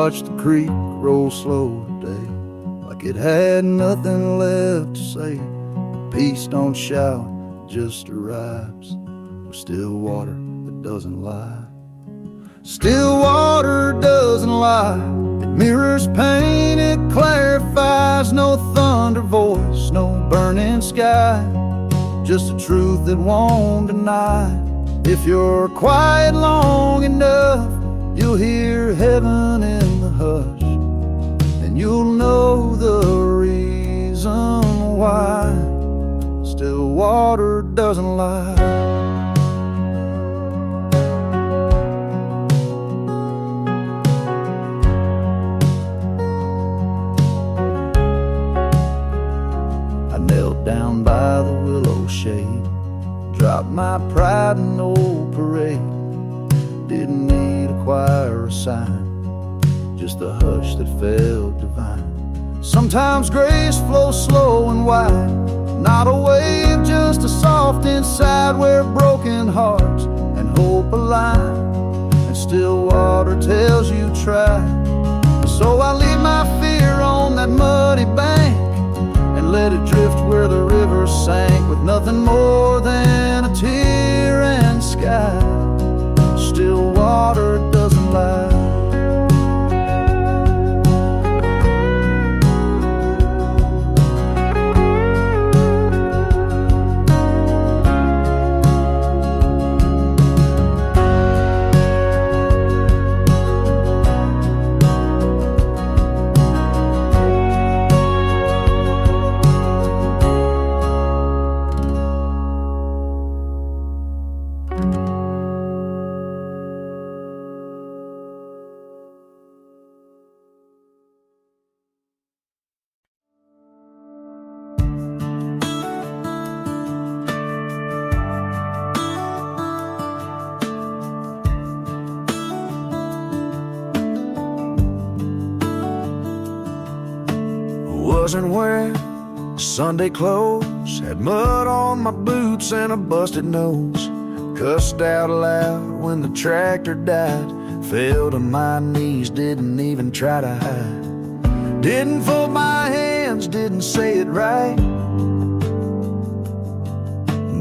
watched the creek roll slow today, like it had nothing left to say. Peace don't shout, just arrives with still water that doesn't lie. Still water doesn't lie. It mirrors pain, it clarifies. No thunder voice, no burning sky, just a truth that won't deny. If you're quiet long enough, you'll hear heaven in the hush, and you'll know the reason why still water doesn't lie. Down by the willow shade, dropped my pride in old parade. Didn't need a choir or a sign, just a hush that felt divine. Sometimes grace flows slow and wide, not a wave, just a soft inside, where broken hearts and hope align, and still water tells you try. So I leave my fear on that muddy bank, let it drift where the river sank, with nothing more than a tear and sky. Still water doesn't lie. Wasn't wearing Sunday clothes, had mud on my boots and a busted nose. Cussed out loud when the tractor died, fell to my knees, didn't even try to hide. Didn't fold my hands, didn't say it right,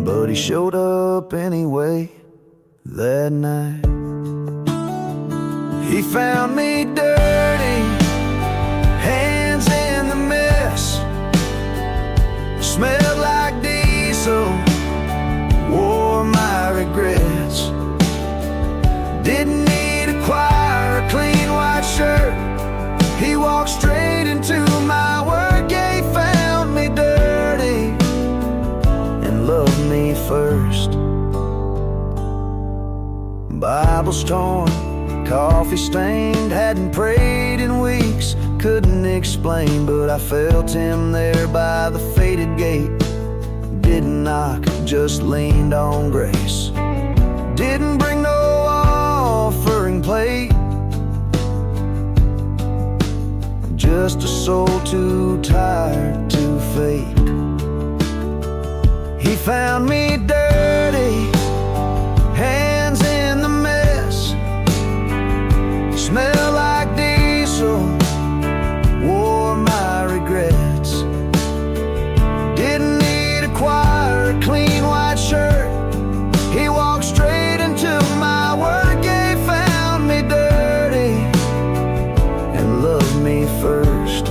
but he showed up anyway that night. He found me dirty, hands in the mess, smelled like diesel, wore my regrets. Didn't need a choir, a clean white shirt, he walked straight into my work. Yeah, he found me dirty and loved me first. Bible's torn, coffee stained, hadn't prayed in weeks, couldn't explain, but I felt him there by the faded gate. Didn't knock, just leaned on grace. Didn't bring no offering plate, just a soul too tired to fake. He found me dirty, hands in the mess, smell like diesel, wore my regrets. Didn't need a choir, a clean white shirt, he walked straight into my work. Yeah, he found me dirty and loved me first.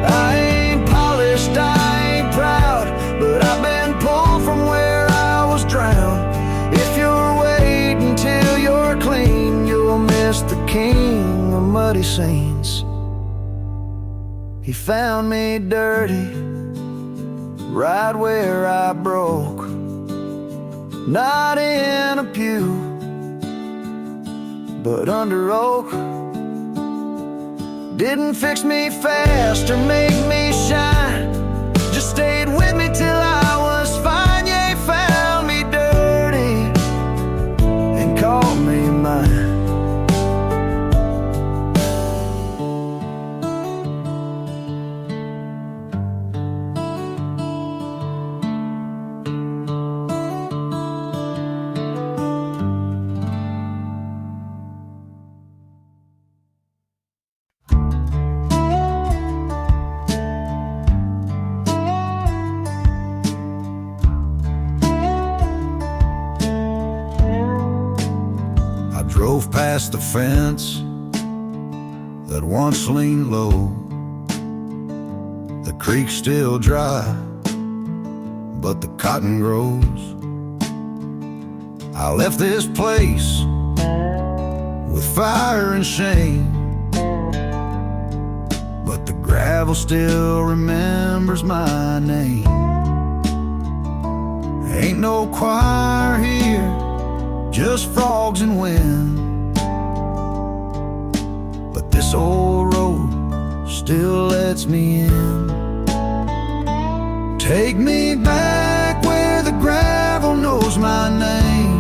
I ain't polished, I ain't proud, but I've been pulled from where I was drowned. If you're waiting till you're clean, you'll miss the king of muddy scenes. He found me dirty, right where I broke, not in a pew, but under oak. Didn't fix me fast or make me shine, just stayed with me till I was fine. Yeah, he found me dirty and called me mine. past the fence that once leaned low. The creek's still dry, but the cotton grows. I left this place with fire and shame, but the gravel still remembers my name. Ain't no choir here, just frogs and wind, but this old road still lets me in. Take me back where the gravel knows my name,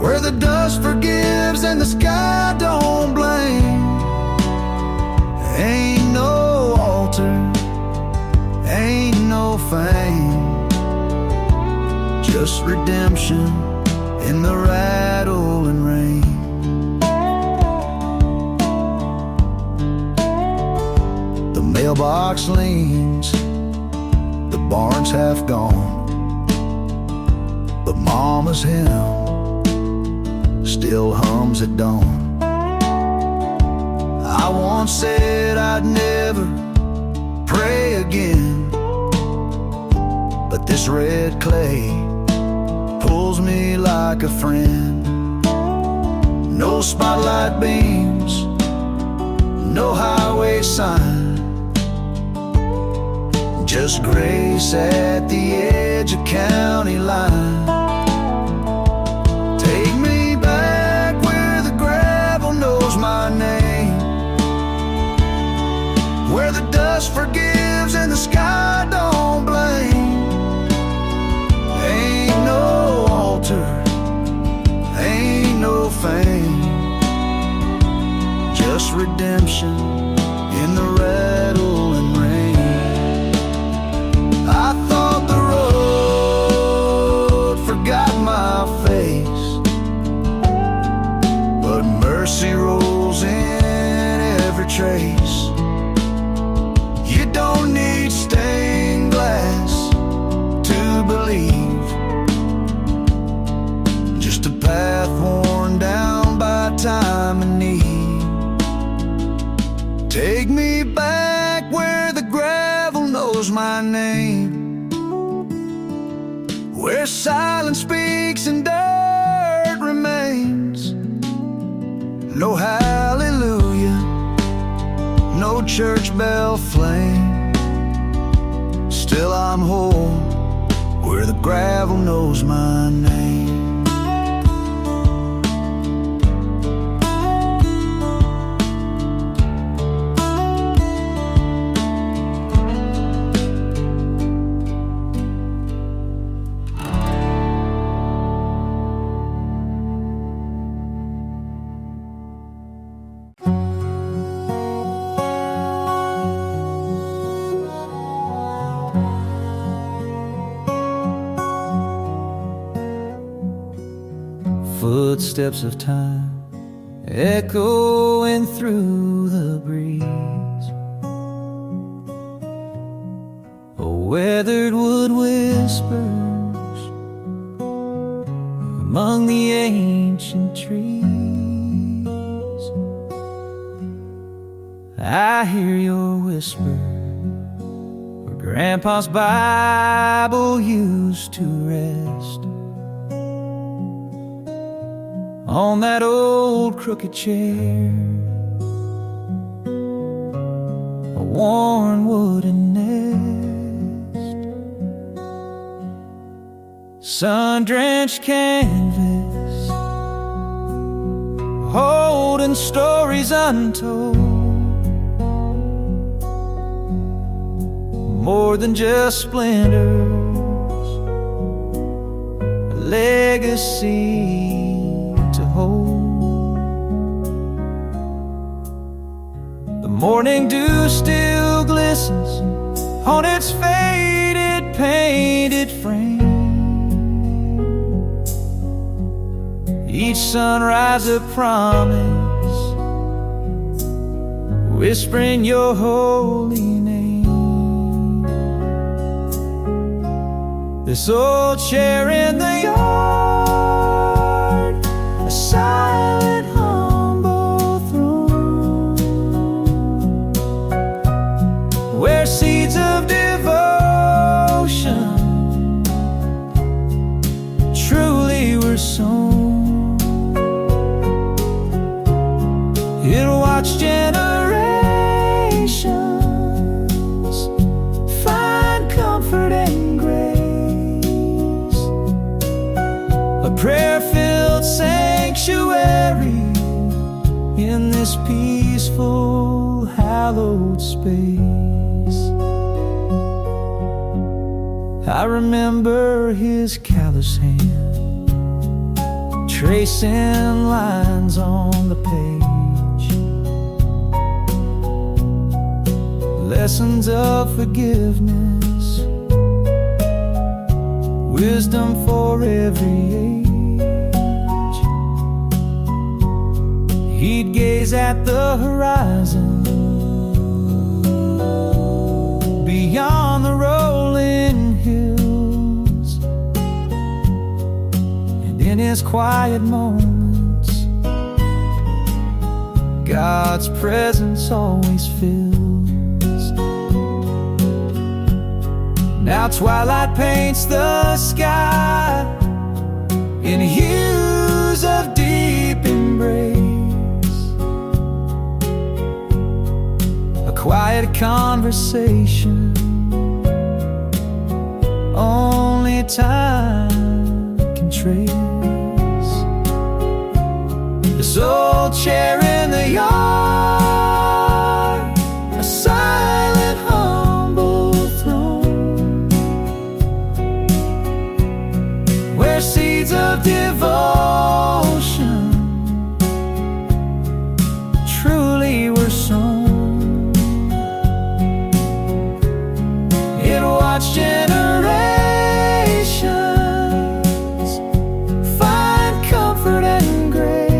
where the dust forgives and the sky don't blame. Ain't no altar, ain't no fame, just redemption in the rattle and rain. The mailbox leans, the barn's half gone, but Mama's hymn still hums at dawn. I once said I'd never pray again, but this red clay pulls me like a friend. No spotlight beams, no highway sign, just grace at the edge of county line. Take me back where the gravel knows my name, where the dust forgives and the sky don't blame. Ain't no altar, ain't no fame, just redemption in the rattle and rain. I thought the road forgot my face, but mercy rolls in every trace. You don't need stained glass to believe, just a path worn down by time and need. Take me back where the gravel knows my name, where silence speaks and dirt remains. No hallelujah, no church bell flame, still I'm whole where the gravel knows my name. Footsteps of time echoing through the breeze, a weathered wood whispers among the ancient trees. I hear your whisper where Grandpa's Bible used to rest, on that old crooked chair, a worn wooden nest, sun-drenched canvas, holding stories untold, more than just splinters, a legacy to hold. The morning dew still glistens on its faded painted frame, each sunrise a promise, whispering your holy name. This old chair in the yard, a silent, humble throne, where seeds of devotion truly were sown. It watched generations find comfort and grace, a prayer-filled sanctuary in this peaceful, hallowed space. I remember his callous hand tracing lines on the page, lessons of forgiveness, wisdom for every age. He'd gaze at the horizon, beyond the rolling hills, and in his quiet moments, God's presence always fills. Now twilight paints the sky in hues of deep embrace, a quiet conversation only time can trace. This old chair in the yard, a silent, humble throne, where seeds of devotion truly were sown. It watched generations find comfort and grace,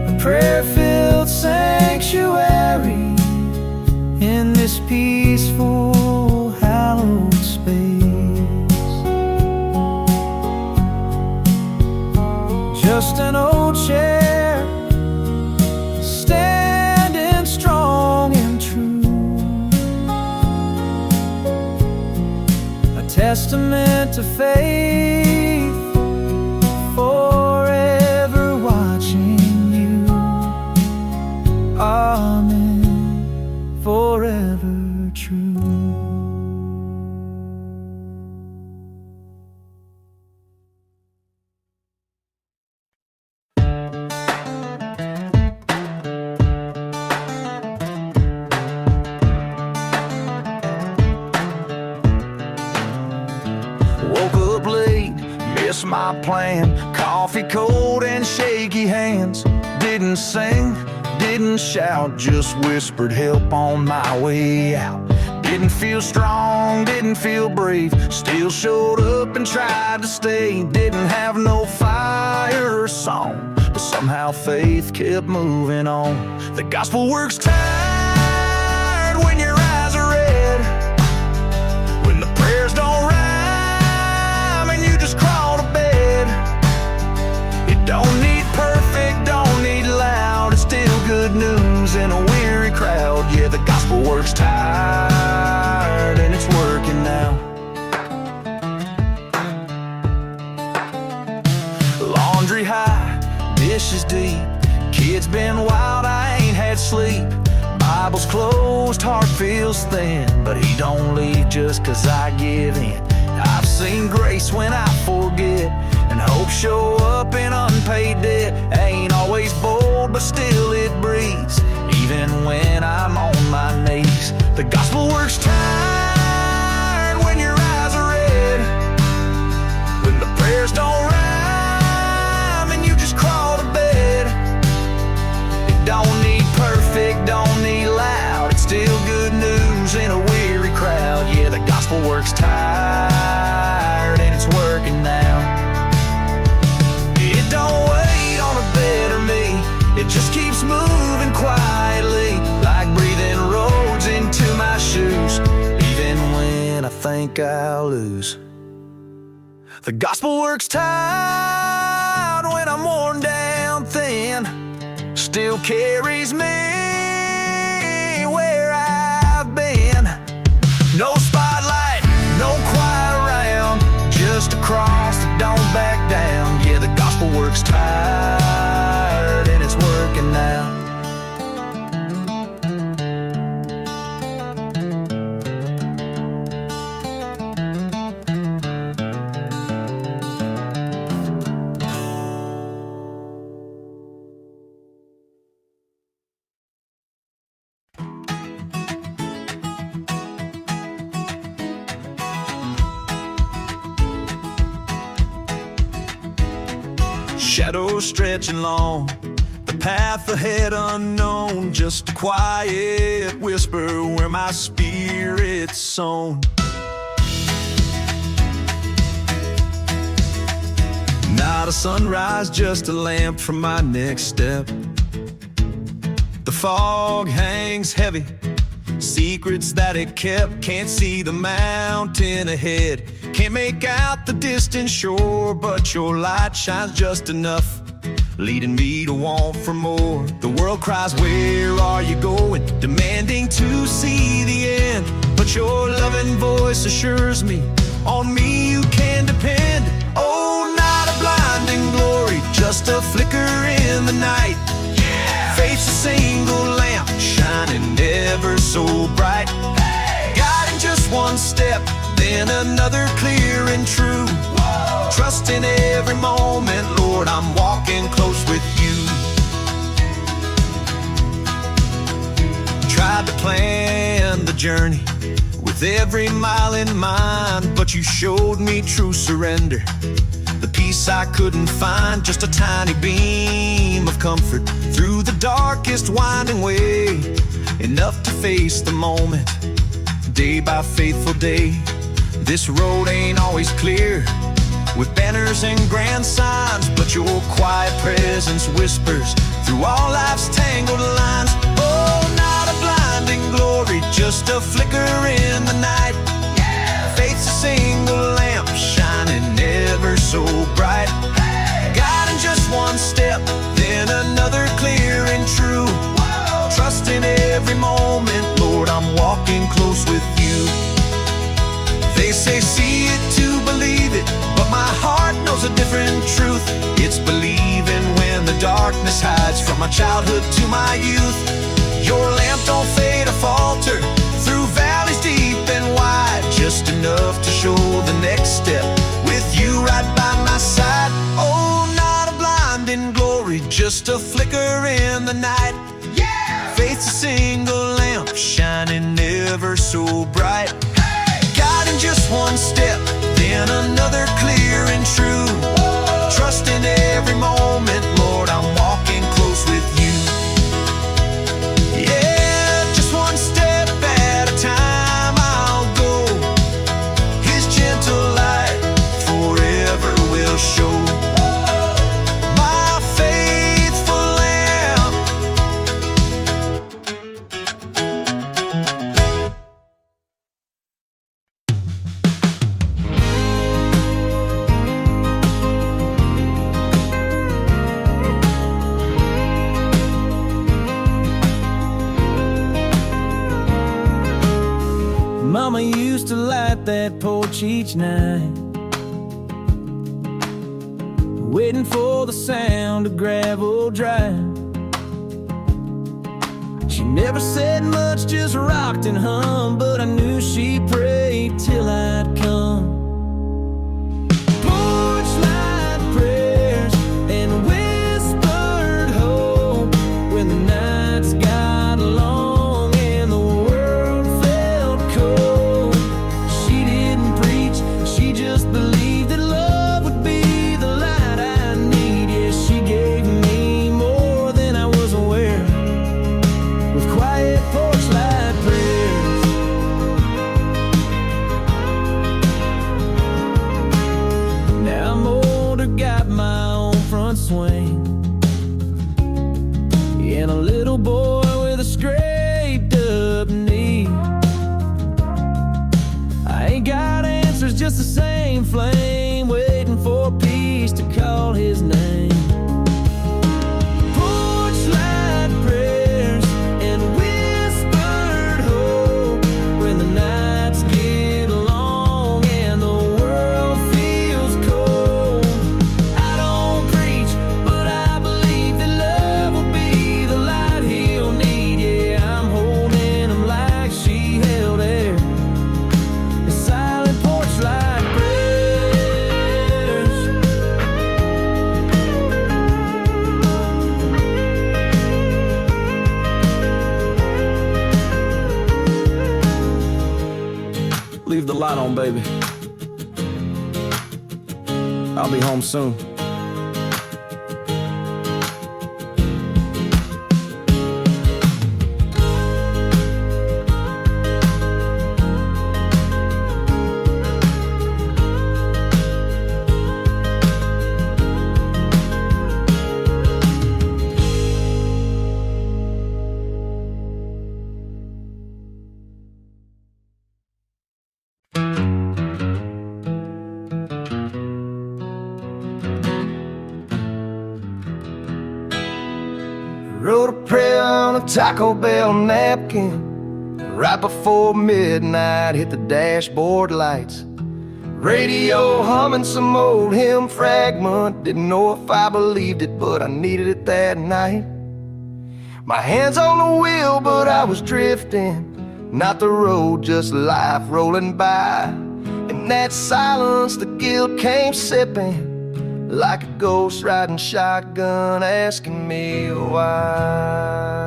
a prayer-filled sanctuary in this peaceful, hallowed space. Just an old chair, standing strong and true, a testament to faith, forever watching you. Amen, forever true. Woke up late, missed my plan. Coffee cold and shaky hands. Didn't sing, didn't shout, just whispered help on my way out. Didn't feel strong, didn't feel brave, still showed up and tried to stay. Didn't have no fire or song, but somehow faith kept moving on. The gospel works tired when your eyes are red, when the prayers don't rhyme and you just crawl to bed. It don't need perfect, don't need loud, it's still good news in a weary crowd. Yeah, the gospel works tired and it's working now. Laundry high, dishes deep, kids been wild, I ain't had sleep. Bible's closed, heart feels thin, but he don't leave just cause I give in. I've seen grace when I forget, and hope show up in unpaid debt. Ain't always bold, but still it breathes, even when I'm on my knees. The gospel works tired when your eyes are red, when the prayers don't rhyme and you just crawl to bed. It don't need perfect, don't need loud, it's still good news in a weary crowd. Yeah, the gospel works tired and it's working now. It don't wait on a better me, it just keeps moving quietly, like breathing roads into my shoes, even when I think I'll lose. The gospel works tight when I'm worn down thin, still carries me where I've been. No spotlight, no quiet around, just a cross that don't back down. Yeah, the gospel works tight and it's working now. Shadows stretching long, the path ahead unknown, just a quiet whisper where my spirit's sown. Not a sunrise, just a lamp for my next step. The fog hangs heavy, secrets that it kept. Can't see the mountain ahead, can't make out the distant shore, but your light shines just enough, leading me to want for more. The world cries, where are you going? Demanding to see the end, but your loving voice assures me, on me you can depend. Oh, not a blinding glory, just a flicker in the night. Yeah. Faith's a single lamp, shining ever so bright. Hey. Guiding just one step, then another clear and true. Whoa. Trusting every moment, Lord, I'm walking close with you. Tried to plan the journey with every mile in mind, but you showed me true surrender, the peace I couldn't find. Just a tiny beam of comfort through the darkest winding way, enough to face the moment, day by faithful day. This road ain't always clear, with banners and grand signs, but your quiet presence whispers through all life's tangled lines. Oh, not a blinding glory, just a flicker in the night. Yeah. Faith's a single lamp, shining ever so bright. Hey. Guiding just one step, then another clear and true. Whoa. Trusting every moment, Lord, I'm walking close with you. They say see it to believe it, but my heart knows a different truth. It's believing when the darkness hides, from my childhood to my youth. Your lamp don't fade or falter through valleys deep and wide, just enough to show the next step with you right by my side. Oh, not a blinding glory, just a flicker in the night. Yeah. Faith's a single lamp, shining ever so bright. Guiding just one step, then another clear and true. Whoa. Trusting every moment, Lord, I'm walking close with you. Yeah, just one step at a time I'll go. His gentle light forever will show. Whoa. My faithful lamp. Mama used to light that porch each night, waiting for the sound of gravel drive. She never said much, just rocked and hummed, but I knew she prayed till I'd come. Porch light prayers and whispered hope when the nights got long and the world felt cold. She didn't preach, she just believed that love would be the light I need. Yeah, she gave me more than I was aware, with quiet porch light prayers. Now I'm older, got my own front swing, and a little boy with a scraped up knee. I ain't got answers, just the same flame way his name. Porch light prayers and whispered hope when the nights get long and the world feels cold. I don't preach, but I believe that love will be the light he'll need. Yeah, I'm holding him like she held her. The silent porch light prayers. Leave the light on, baby. I'll be home soon. Wrote a prayer on a Taco Bell napkin. Right before midnight, hit the dashboard lights. Radio humming some old hymn fragment. Didn't know if I believed it, but I needed it that night. My hands on the wheel, but I was drifting. Not the road, just life rolling by. In that silence, the guilt came sipping. Like a ghost riding shotgun, asking me why.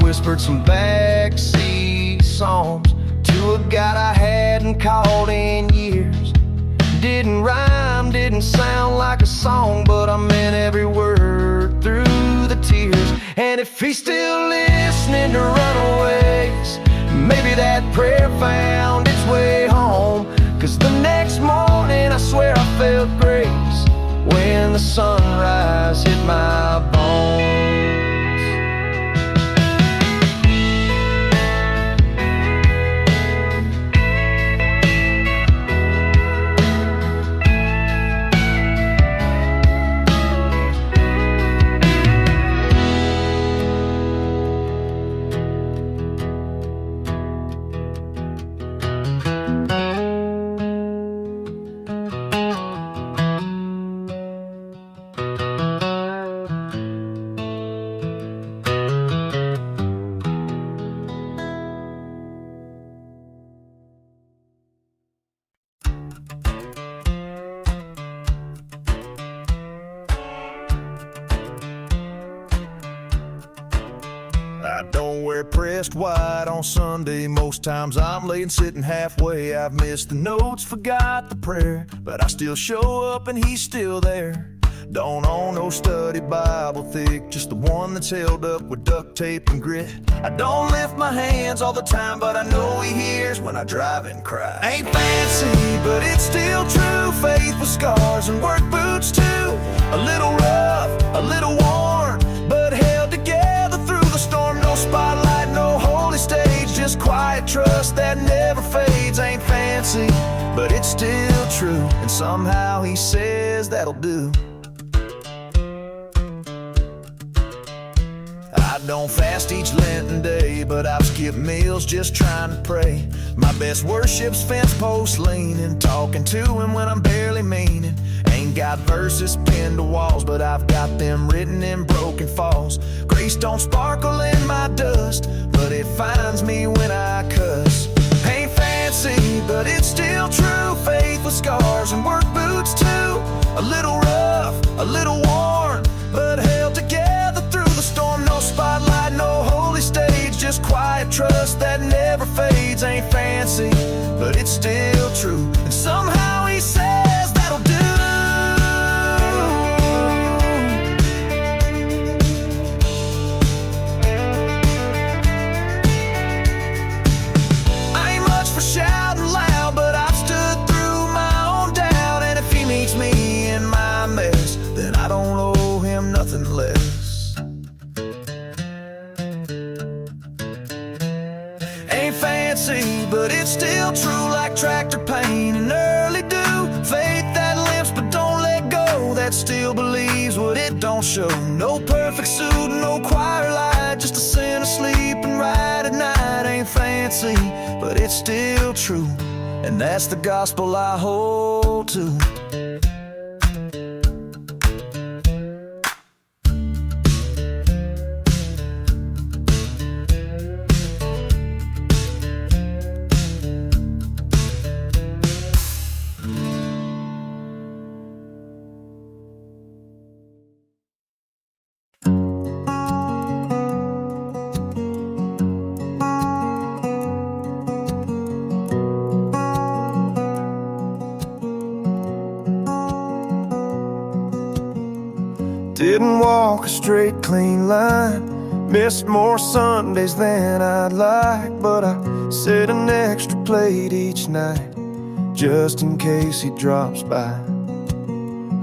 Whispered some Backseat Psalms to a God I hadn't called in years. Didn't rhyme, didn't sound like a song, but I meant every word through the tears. And if he's still listening to runaways, maybe that prayer found its way home. 'Cause the next morning I swear I felt grace when the sunrise hit my bones. I don't wear pressed white on Sunday. Most times I'm laying sitting halfway. I've missed the notes, forgot the prayer, but I still show up and he's still there. Don't own no study Bible thick, just the one that's held up with duct tape and grit. I don't lift my hands all the time, but I know he hears when I drive and cry. Ain't fancy, but it's still true. Faith with scars and work boots too. A little rough, a little worn, but held together through the storm. No spotlight, no holy stage, just quiet trust that never fades. Ain't fancy, but it's still true, and somehow he says that'll do. I don't fast each Lenten day, but I've skipped meals just trying to pray. My best worship's fence post leaning, talking to him when I'm barely meaning. Ain't got verses pinned to walls, but I've got them written in broken falls. Grace don't sparkle in my dust, but it finds me when I cuss. Ain't fancy, but it's still true. Faith with scars and work boots too. A little rough, a little worn, but held together through the storm. No spotlight, no holy stage, just quiet trust that never fades. Ain't fancy, but it's still true, and somehow he says that'll do. fancy, but it's still true, like tractor paint and early dew. Faith that limps but don't let go, that still believes what it don't show. No perfect suit, no choir light, just a sin asleep and right at night. Ain't fancy, but it's still true, and that's the gospel I hold to. Didn't walk a straight, clean line, missed more Sundays than I'd like, but I set an extra plate each night, just in case he drops by.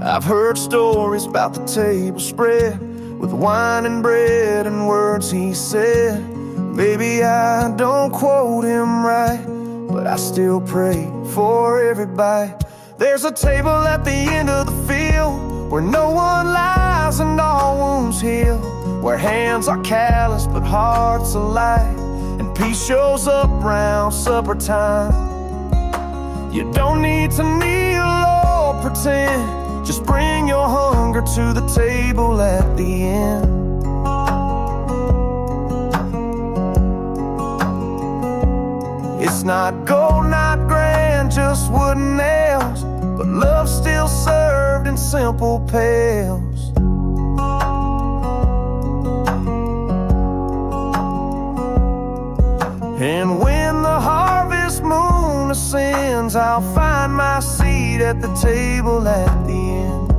I've heard stories about the table spread, with wine and bread and words he said. Maybe I don't quote him right, but I still pray for every bite. There's a table at the end of the field, where no one lies and all wounds heal, where hands are calloused but hearts alight, and peace shows up round supper time. You don't need to kneel or pretend, just bring your hunger to the table at the end. It's not gold, not grand, just wooden nails, but love still served in simple pails. And when the harvest moon ascends, I'll find my seat at the table at the end.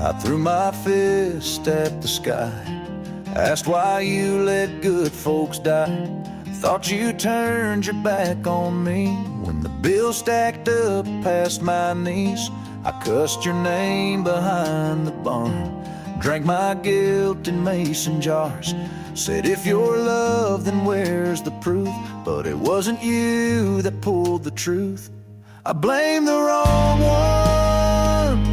I threw my fist at the sky, asked why you let good folks die. Thought you turned your back on me when the bill stacked up past my knees. I cussed your name behind the barn, drank my guilt in mason jars. Said if you're love, then where's the proof? But it wasn't you that pulled the truth. I blamed the wrong one,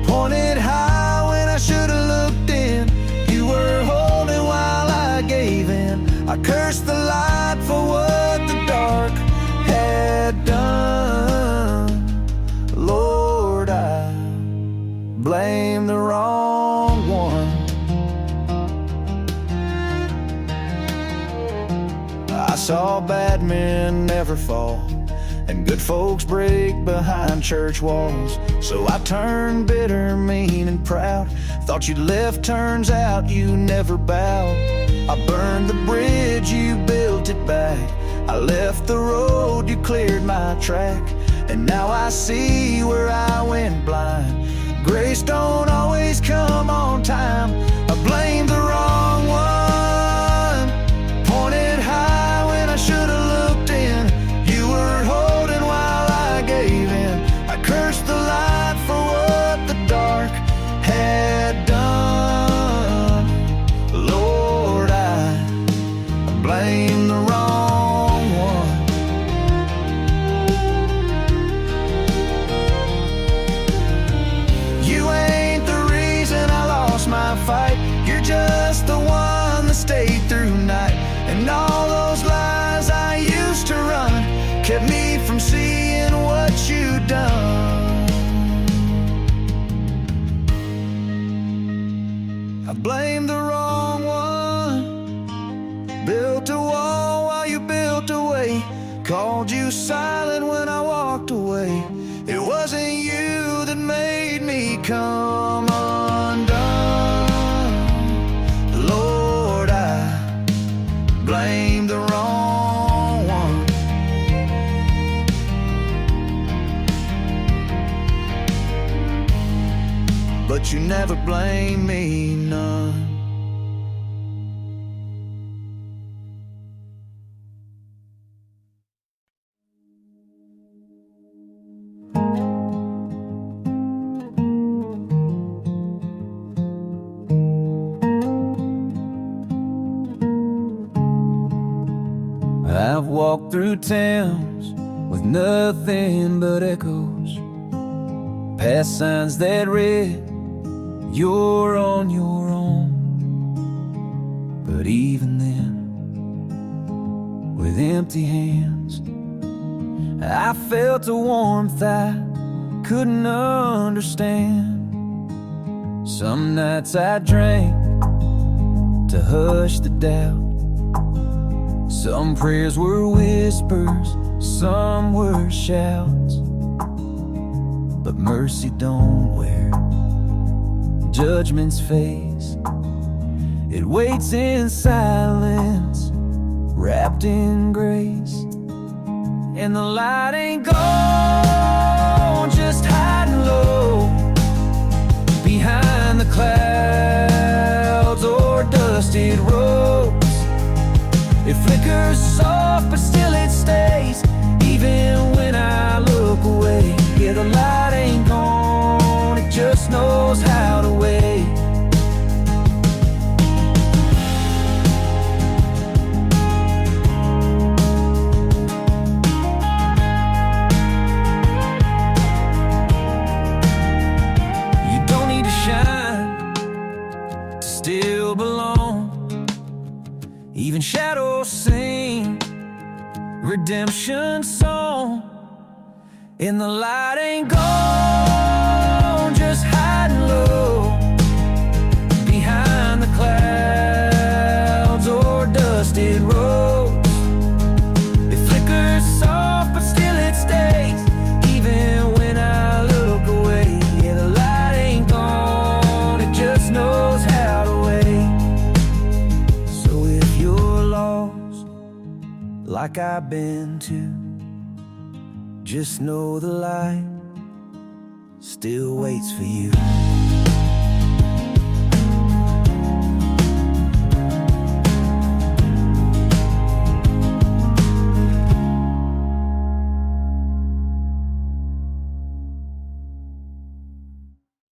pointed high when I should've looked in. You were holding while I gave in. I cursed the light for what the dark had done. Lord, I blame the wrong one. I saw bad men never fall, and good folks break behind church walls. So I turned bitter, mean, and proud. Thought you'd left, turns out you never bowed. I burned the bridge, you built it back. I left the road, you cleared my track. And now I see where I went blind. Grace don't always come on time. I blame the wrong one, pointed high when I should've looked in. You were holding while I gave in. I cursed the light for what the dark had done. Lord, I blame the wrong one. You ain't the reason I lost my fight. You're just the one that stayed through night. And all those lies I used to run kept me from seeing what you'd done. I blame the wrong one, built a wall while you built a way. called you silent when I walked away. It wasn't you that made me come undone. Lord, I blame the wrong one. But you never blame me none. I've walked through towns with nothing but echoes, past signs that read, "You're on your own." But even then, with empty hands, I felt a warmth I couldn't understand. Some nights I drank to hush the doubt. Some prayers were whispers, some were shouts. But mercy don't wear judgment's face. It waits in silence, wrapped in grace. And the light ain't gone, just hiding low behind the clouds or dusted roads. It flickers soft, but still it stays, even when I look away. Yeah, the light ain't gone, it just knows how to wait. You don't need to shine to still belong. Even shadows sing redemption song. And the light ain't gone, just hiding low behind the clouds or dusted roads. It flickers soft, but still it stays, even when I look away. Yeah, the light ain't gone, it just knows how to wait. So if you're lost, like I've been too, just know the light still waits for you.